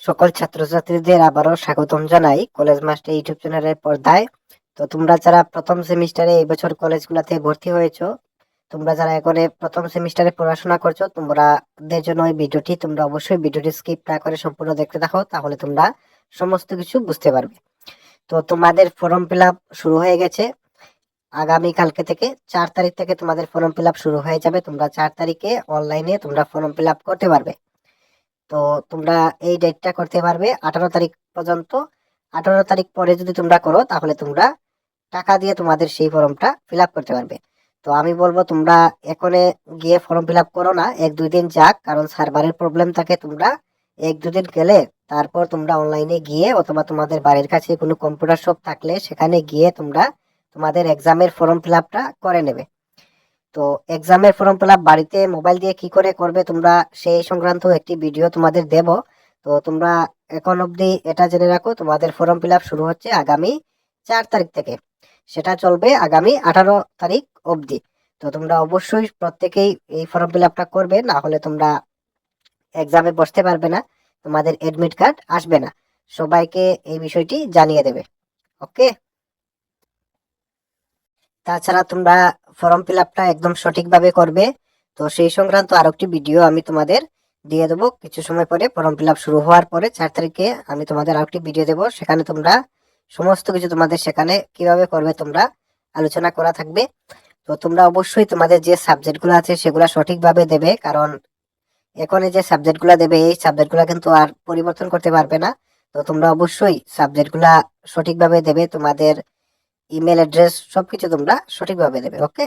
সকল ছাত্রছাত্রীদের আবারও স্বাগতম জানাই কলেজ মাস্টার ইউটিউব চ্যানেলের পর্দায়। তো তোমরা যারা প্রথম সেমিস্টারে এই বছর কলেজগুলোতে ভর্তি হয়েছো, তোমরা যারা এখন প্রথম সেমিস্টারে পড়াশোনা করছো, তোমাদের জন্য এই ভিডিওটি, তোমরা অবশ্যই ভিডিওটি স্কিপ না করে সম্পূর্ণ দেখতে থাকো, তাহলে তোমরা সমস্ত কিছু বুঝতে পারবে। তো তোমাদের ফর্ম ফিল আপ শুরু হয়ে গেছে। আগামী কালকে থেকে 4 তারিখ থেকে তোমাদের ফর্ম ফিল আপ শুরু হয়ে যাবে। তোমরা 4 তারিখে অনলাইনে তোমরা ফর্ম ফিল আপ করতে পারবে। তো তোমরা এই ডেটটা করতে পারবে 18 তারিখ পর্যন্ত। 18 তারিখ পরে যদি তোমরা করো, তাহলে তোমরা টাকা দিয়ে তোমাদের সেই ফর্মটা ফিল আপ করতে পারবে। তো আমি বলবো তোমরা এখনে গিয়ে ফর্ম ফিল আপ করো না, 1-2 দিন যাক, কারণ সার্ভারের প্রবলেম থাকে। তোমরা 1-2 দিন গেলে তারপর তোমরা অনলাইনে গিয়ে, অথবা তোমাদের বাড়ির কাছে কোনো কম্পিউটার শপ থাকলে সেখানে গিয়ে তোমরা তোমাদের এক্সামের ফর্ম ফিল আপটা করে নেবে। তো এক্সামের ফর্ম ফিল আপ বাড়িতে মোবাইল দিয়ে কি করে করবে তোমরা, সেই সংক্রান্ত একটি ভিডিও তোমাদের দেব। তো তোমরা এখন অবধি এটা জেনে রাখো, তোমাদের ফর্ম ফিল আপ শুরু হচ্ছে আগামী 4 তারিখ থেকে, সেটা চলবে আগামী 18 তারিখ অবধি। তো তোমরা অবশ্যই প্রত্যেকেই এই ফর্ম ফিল আপটা করবে, না হলে তোমরা এক্সামে বসতে পারবে না, তোমাদের এডমিট কার্ড আসবে না। সবাইকে এই বিষয়টি জানিয়ে দেবে। ওকে। তাছাড়া তোমরা ফর্ম ফিল আপটা একদম সঠিকভাবে করবে। তো সেই সংক্রান্ত আরেকটি ভিডিও আমি তোমাদের দিয়ে দেবো কিছু সময় পরে। ফর্ম ফিল আপ শুরু হওয়ার পরে 4 তারিখে আমি তোমাদের আরেকটি ভিডিও দেবো, সেখানে তোমরা সমস্ত কিছু তোমাদের সেখানে কিভাবে করবে তোমরা আলোচনা করা থাকবে। তো তোমরা অবশ্যই তোমাদের যে সাবজেক্টগুলো আছে সেগুলো সঠিকভাবে দেবে, কারণ এখন এই যে সাবজেক্টগুলো দেবে, এই সাবজেক্টগুলো কিন্তু আর পরিবর্তন করতে পারবে না। তো তোমরা অবশ্যই সাবজেক্টগুলা সঠিকভাবে দেবে, তোমাদের ইমেল অ্যাড্রেস সবকিছু তোমরা সঠিকভাবে দেবে। ওকে।